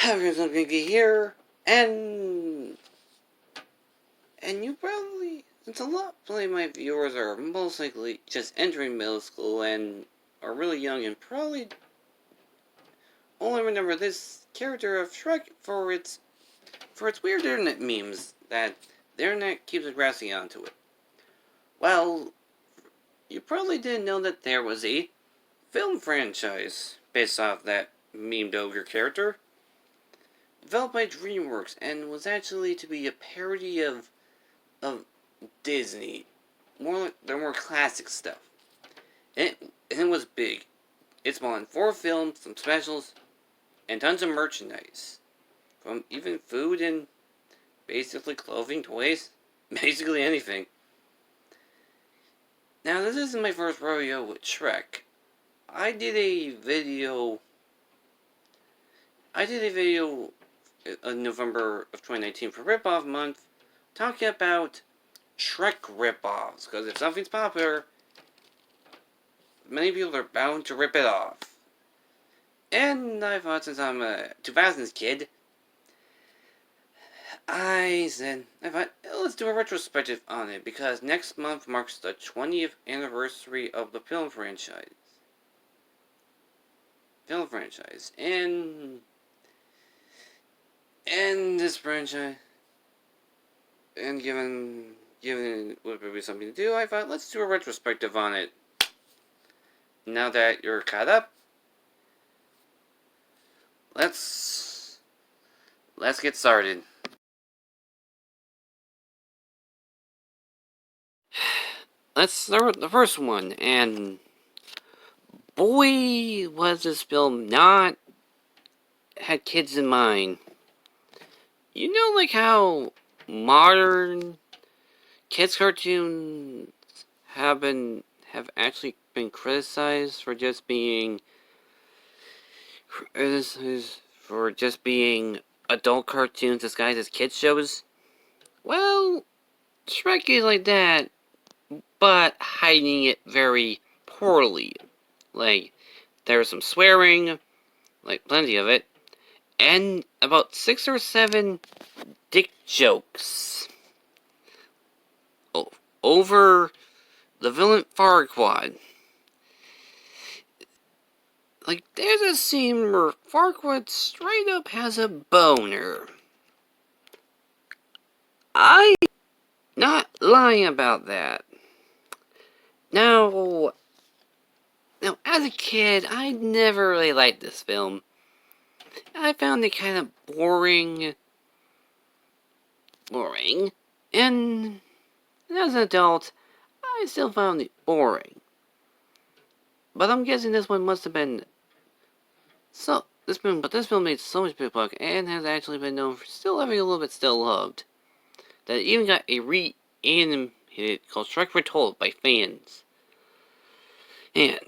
Everyone's gonna be here, and you probably, since a lot of my viewers are most likely just entering middle school and are really young and probably only remember this character of Shrek for its weird internet memes that the internet keeps aggressing onto it. Well, you probably didn't know that there was a film franchise based off that memed ogre character, developed by DreamWorks, and was actually to be a parody of Disney, their more classic stuff. And it was big. It spawned 4 films, some specials, and tons of merchandise, from even food and basically clothing, toys, basically anything. Now, this isn't my first rodeo with Shrek. I did a video in November of 2019 for Ripoff Month, talking about Shrek ripoffs, because if something's popular, many people are bound to rip it off. And I thought, since I'm a 2000s kid, I thought, let's do a retrospective on it, because next month marks the 20th anniversary of the film franchise. And this franchise, and given it would be something to do, I thought, let's do a retrospective on it. Now that you're caught up, let's get started. Let's start with the first one, and boy, was this film not had kids in mind. You know, like how modern kids cartoons have actually been criticized for just being adult cartoons disguised as kids shows? Well, Shrek is like that, but hiding it very poorly. Like, there's some swearing, like plenty of it, and about 6 or 7 dick jokes over the villain Farquaad. Like, there's a scene where Farquaad straight up has a boner. I'm not lying about that. Now, as a kid, I never really liked this film. I found it kind of boring, and as an adult, I still found it boring. But I'm guessing this one must have been this film made so much big buck and has actually been known for still having a little bit still loved. That it even got a re-animated called Shrek Retold by fans. And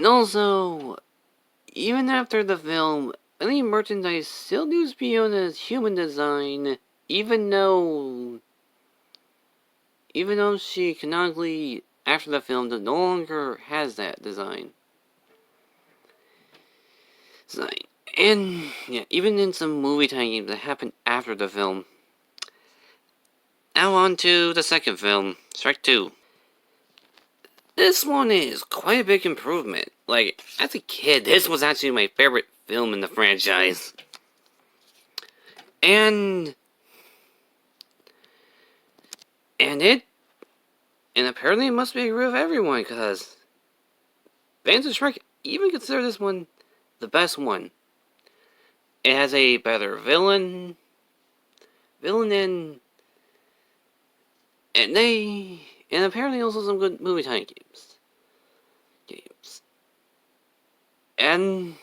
also, even after the film, any merchandise still needs to be owned as human design, even though she canonically, after the film, no longer has that design. And, yeah, even in some movie time games that happened after the film. Now on to the second film, Shrek 2. This one is quite a big improvement. Like, as a kid, this was actually my favorite film in the franchise. And apparently it must be agree with everyone, because fans of Shrek even consider this one the best one. It has a better villain, and apparently also some good movie time games. And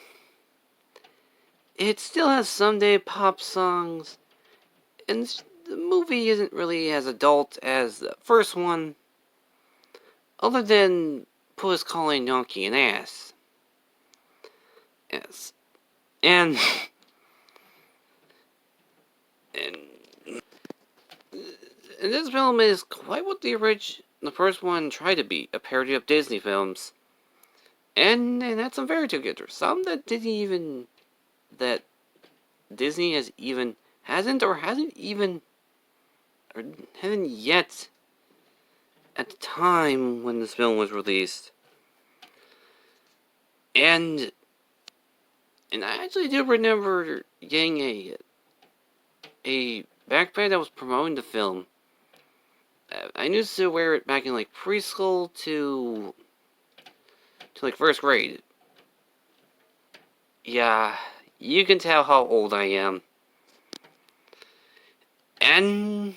it still has Someday pop songs, and the movie isn't really as adult as the first one, other than Puss calling Donkey an ass. Yes. And this film is quite what the first one tried to be, a parody of Disney films. And that's some fairy tale characters. Some that didn't even, that Disney hasn't yet at the time when this film was released. And I actually do remember getting a backpack that was promoting the film. I used to wear it back in like preschool to like first grade. Yeah, you can tell how old I am. And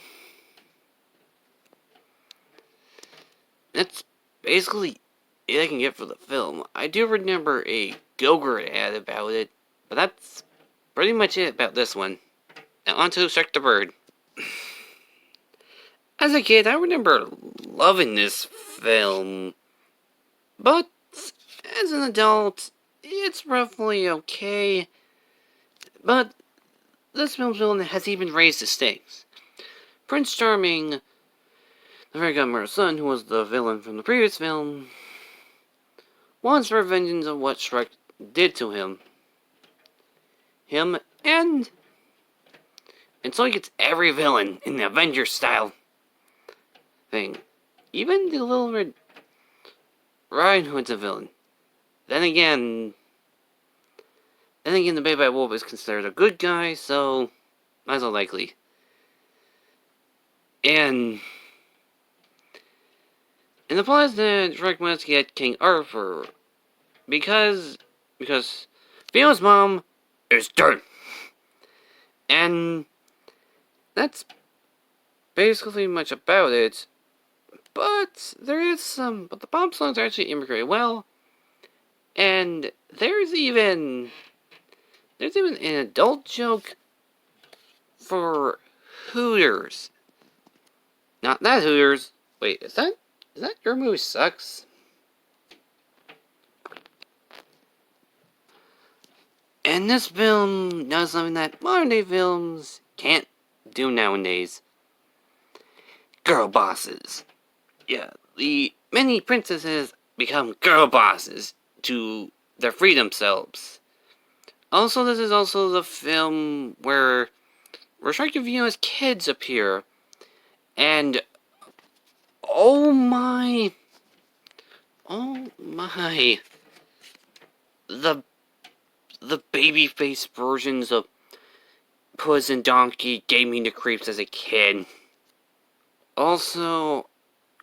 that's basically it I can get for the film. I do remember a Go-Gurt ad about it, but that's pretty much it about this one. Now on to Shrek the Bird. As a kid, I remember loving this film, but as an adult, it's roughly okay. But this film's villain has even raised the stakes. Prince Charming, the fairy godmother's son, who was the villain from the previous film, wants revenge of what Shrek did to him. And so he gets every villain in the Avengers style thing. Even the Little Red Riding Hood's a villain. Then again, the Baby White Wolf is considered a good guy, so not so likely. And the plot is that Shrek must get King Arthur because Fiona's mom is dirt. And that's basically much about it. But the pop songs are actually integrated well. And there's even an adult joke for Hooters. Not that Hooters. Wait, is that Your Movie Sucks? And this film does something that modern day films can't do nowadays. Girl bosses. Yeah, the many princesses become girl bosses to their free themselves. Also, this is also the film where Shrek and Fiona's kids appear. And oh my, the baby-faced versions of Puss and Donkey gave me the creeps as a kid. Also,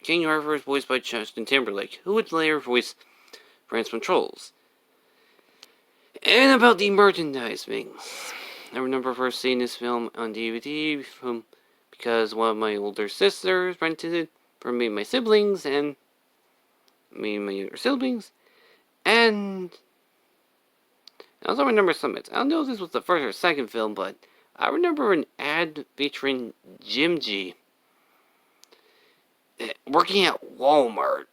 King Arthur is voiced by Justin Timberlake, who would later voice Prince from Trolls. And about the merchandising. I remember first seeing this film on DVD because one of my older sisters rented it for me and my siblings, and me and my younger siblings. And I also remember some bits. I don't know if this was the first or second film, but I remember an ad featuring Jim G working at Walmart.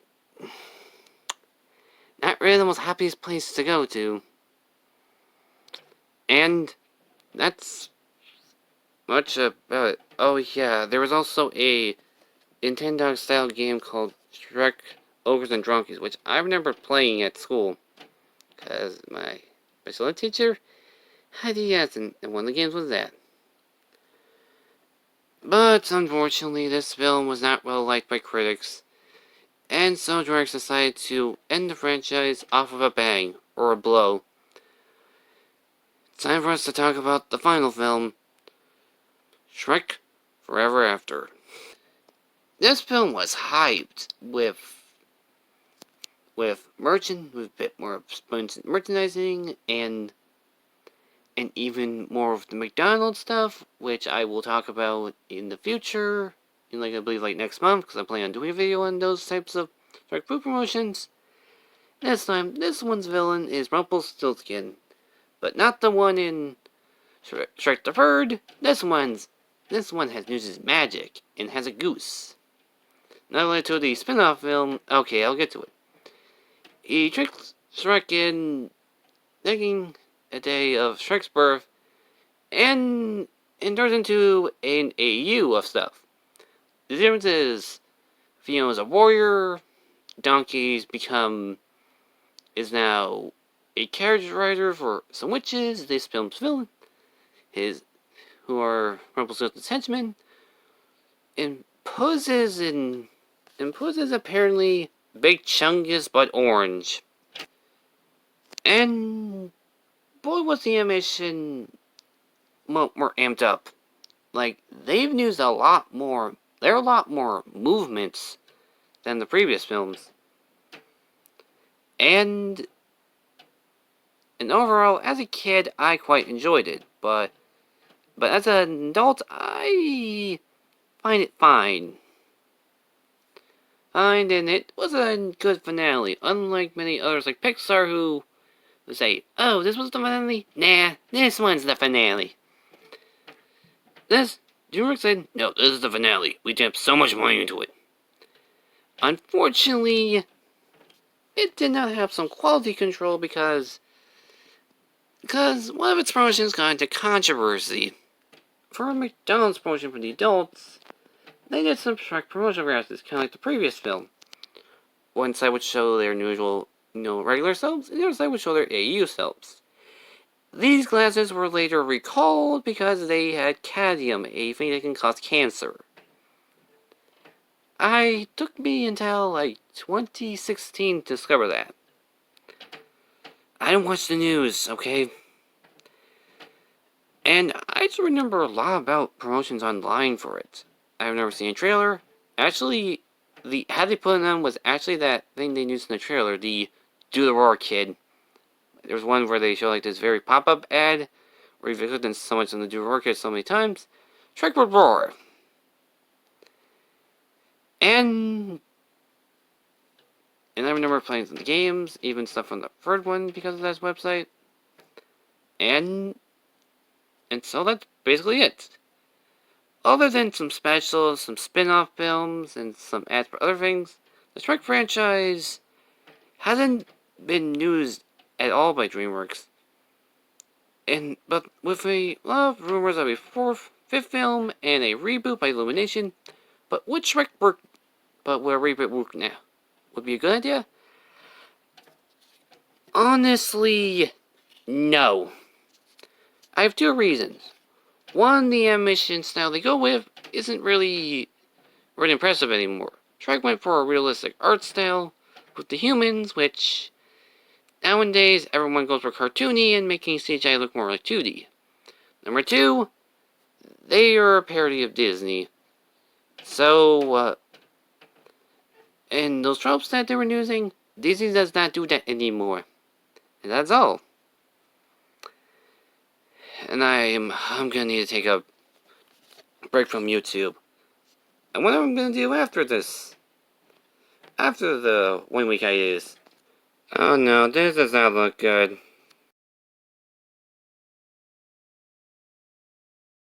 Not really the most happiest place to go to. And that's much about it. Oh yeah, there was also a Nintendo-style game called Shrek, Ogres, and Drunkies, which I remember playing at school. Because my special ed teacher had DS, and one of the games was that. But unfortunately, this film was not well liked by critics, and so DreamWorks decided to end the franchise off of a bang, or a blow. It's time for us to talk about the final film, Shrek Forever After. This film was hyped with a bit more merchandising and even more of the McDonald's stuff, which I will talk about in the future, in I believe next month, because I'm planning on doing a video on those types of Shrek food promotions. This time, this one's villain is Rumpelstiltskin, but not the one in Shrek the Bird. This one uses magic and has a goose. Not related to the spin-off film. Okay, I'll get to it. He tricks Shrek in thinking a day of Shrek's birth, and turns into an AU of stuff. The difference is, Fiona's a warrior, donkeys become is now a carriage rider for some witches, this film's villain, who are Rumpelstiltskin's henchmen, imposes apparently Big Chungus but orange. And boy was the animation more amped up. Like, they've used a lot more, there are a lot more movements than the previous films. And overall, as a kid, I quite enjoyed it, but as an adult, I find it fine. And it was a good finale, unlike many others like Pixar who would say, oh, this was the finale? Nah, this one's the finale. DreamWorks said, no, this is the finale. We dumped so much money into it. Unfortunately, it did not have some quality control because one of its promotions got into controversy. For a McDonald's promotion for the adults, they did some Shrek promotional graphics, kind of like the previous film. One side would show their usual, regular selves, and the other side would show their AU selves. These glasses were later recalled because they had cadmium, a thing that can cause cancer. It took me until, 2016 to discover that. I don't watch the news, okay? And I just remember a lot about promotions online for it. I've never seen a trailer. Actually, how they put it on was actually that thing they used in the trailer, the Do the Roar Kid. There was one where they show this very pop-up ad, where you've clicked on so much on the Do the Roar Kid so many times, Shrek would roar. And I remember playing some of the games, even stuff from the third one because of that website. And so that's basically it. Other than some specials, some spin-off films, and some ads for other things, the Shrek franchise hasn't been used at all by DreamWorks. But with a lot of rumors of a fifth film and a reboot by Illumination, but would Shrek work? But will a reboot work now? Would be a good idea? Honestly, no. I have two reasons. One, the animation style they go with isn't really impressive anymore. Shrek went for a realistic art style with the humans, which nowadays everyone goes for cartoony and making CGI look more like 2D. Number two, they are a parody of Disney. So, and those tropes that they were using, Disney does not do that anymore. And that's all. And I'm gonna need to take a break from YouTube. And what am I gonna do after this? After the 1 week hiatus? Oh no, this does not look good.